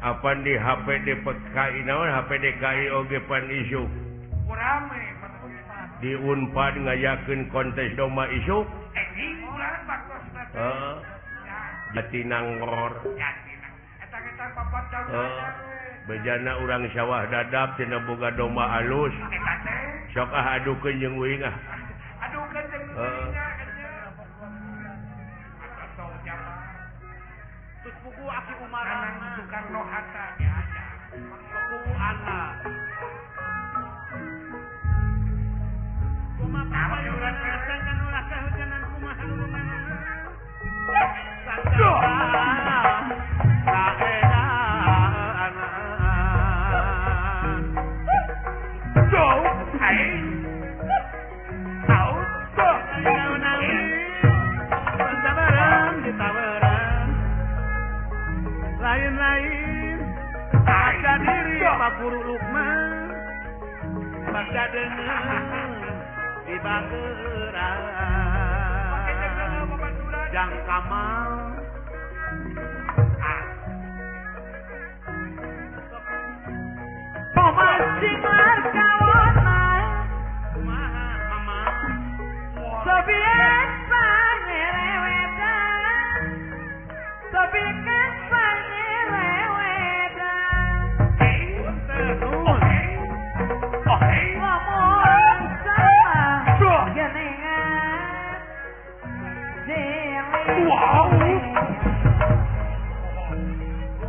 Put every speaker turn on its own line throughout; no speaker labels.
Apa di HPD PKI naon HPDKI oge pan isu
rame
di Unpad ngayakeun kontes doma isu Jatinangor
eta papat
bejana urang sawah dadap cenah boga doma alus sok adukeun jeung uing
adukeun jeung terus buku Aki Umarana Soekarno Hatta diajar buku anak kumaha payuran asalkan ulah kahujanan kumaha nulungan lain-lain baca diri Pak Guru Lukman baca dengan di Bageran Jang Kamal pemancing warkawana kumaha mama sobian pangerewedan sobian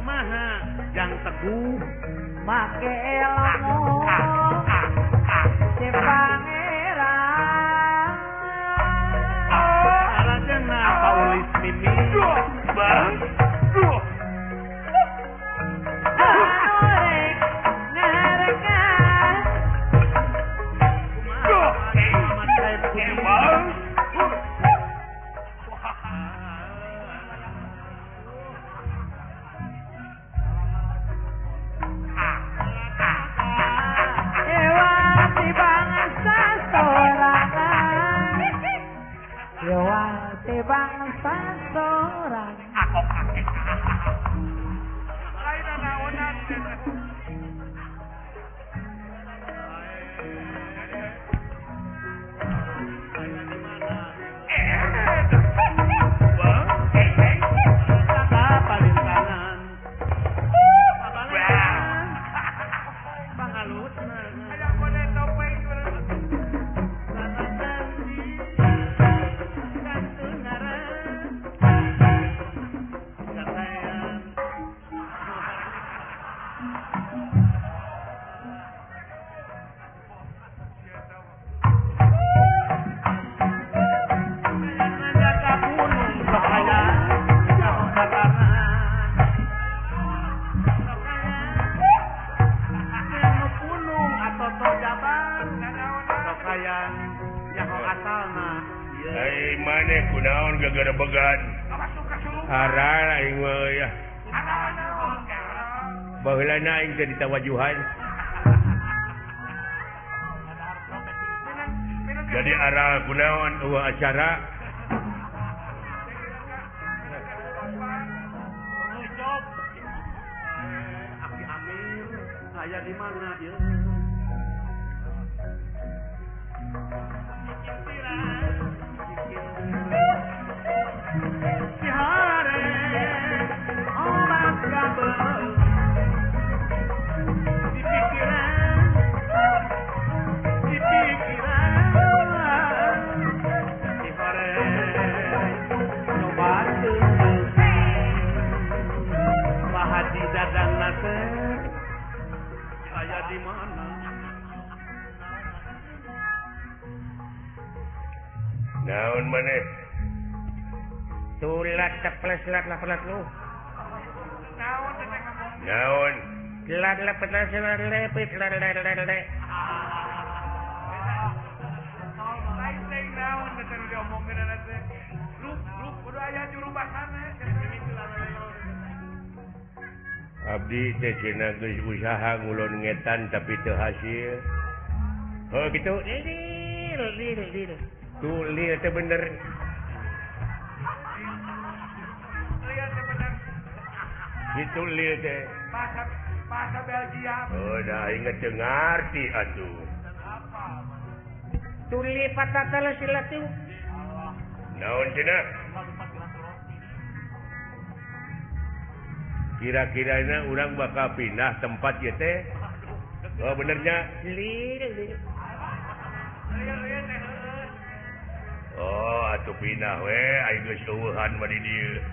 kumaha Jang Teguh make ilmu si pangeran arajana Paulis Mimi bang bangsa seorang lain naonan baheulana aing teh ditawajuhan jadi arah kunaon eueuh acara Aki Amir aya di mana ieu di pikiran
naon maneh
tulat teples lat lapelat lu
naon
lat lapelat lepit lele
abdi teh cenah geus usaha ngulon ngetan tapi teu hasil. Oh gitu.
lil
Tuh lihat teh bener. Itu lihat teh.
Bahasa Belgia.
Oh dah inget ngarti atuh.
Tuli patata silatu.
Naon cenah? Kira-kiranya orang bakal pindah tempat ya teh. Oh benernya. Oh atuh pindah we aing geus eueuhan mah di dieu.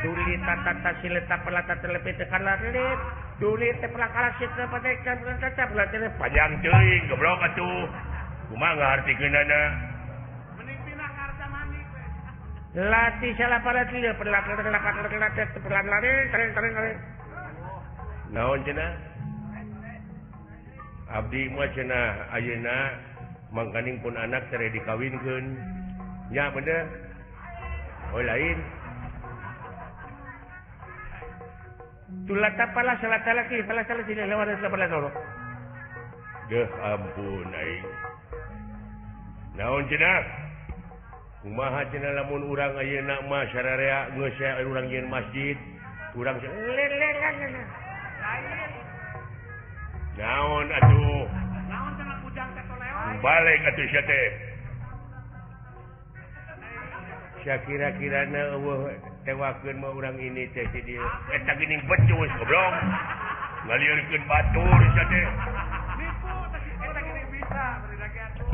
Tuli tatata sileta pelata telepet kalalit. Tuli teh pelakala sita pada kata pelata
Panjang teuing goblok atuh. Kumaha ngartikeunana?
Mending pindah ka harta mandi we. Lati salah pada dia pelata teren.
Naon cenah? Abdi mah cenah ayeuna mangkaning pun anak tere dikawinkeun. Nya bener. Oh lain.
Tulata pala salata lagi, pala salah tidak lewat pala dulu.
Deuh ampun aing. Naon cenah? Kumaha cenah lamun urang ayeuna mah sararea geus urang nyeun masjid, urang naon atuh?
Naon cenah bujang teh lewat.
Balik atuh sia teh. Sakira-kirana eueuh tewakeun mah urang ini teh si dieu. Eta geuning becus goblok. Ngalieureun batur sia teh.
Nipu eta geuning bisa bari lagi atuh.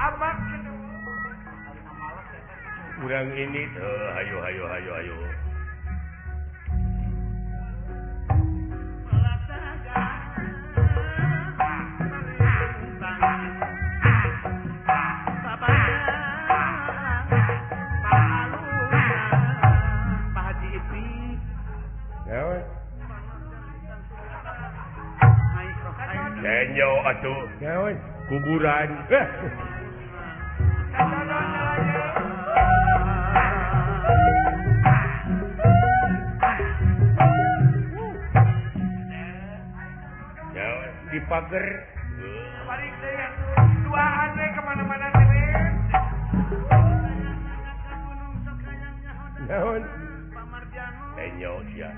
Abak kitu.
Urang ini hayo. Kenyo atuh.
Naon?
Kuburan.
Di pager.
Balik deh ya. Duaan deh kemana-mana teh.
Naon?
Kenyo sia.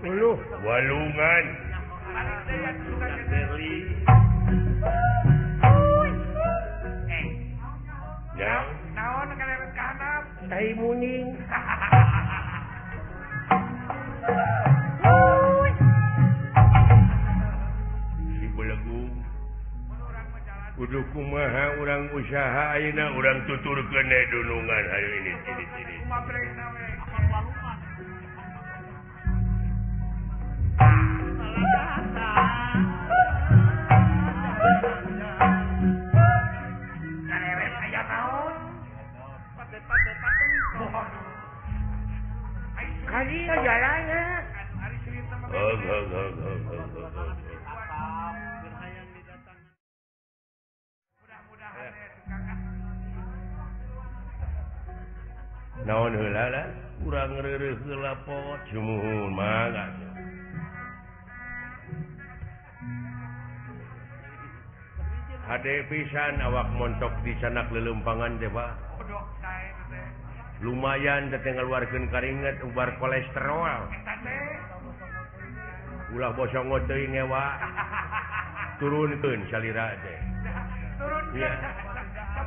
Uluh.
Walungan.
Balik deh ya suka
Berli. Ya.
naon kaleret ka handap.
Tai munying.
Si belegung. Kudu kumaha urang usaha ayeuna urang tuturkeun deui dunungan hayu ini ciri-ciri.
Kumabrekna we. Kaleret aya naon? Pate-pate patung.
Kali jalannya.
Ari cerita mah.
Oh.
Mudah-mudahan ya tukang
Naon heula lah? Urang reureuh heula pot sumuhun mangga. Hade pisan awak montok di sanak lelempangan teh, Pak.
kodok sae teh.
Lumayan teh ngaluarkeun keringet ubar kolesterol.
Eta teh.
Ulah bosongo teuing ngewa. Turunkeun salira teh.
Turun ke
Iya.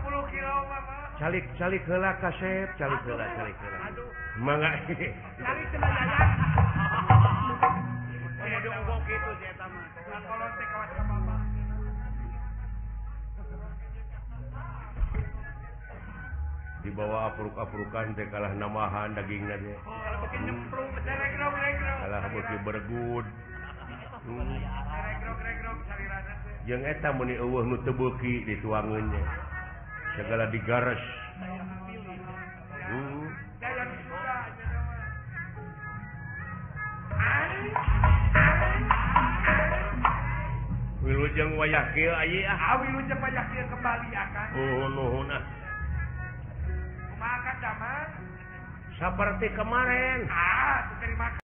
10 kilo mah.
Calik heula kasep, calik heula.
Aduh.
Mangga.
Cari cenah jajan. Komodo ugok kitu si eta mah. Kolot teh kawas ka Bapak.
Dibawa apruk-aprukan teh kalah namahan dagingna teh.
Kalau bikin nyemplung, regrog.
Kalah beuki bergud.
Regrog, salirana teh.
Jeung eta meni eueuh nu teu beuki dituangeun nya. segala digaras.
Jayan sudah.
Wilujeng wayah kieu ayi
Awi lu cepat yakin kembali akan.
nuhun
Kumaha kan zaman?
Seperti kemarin.
Terima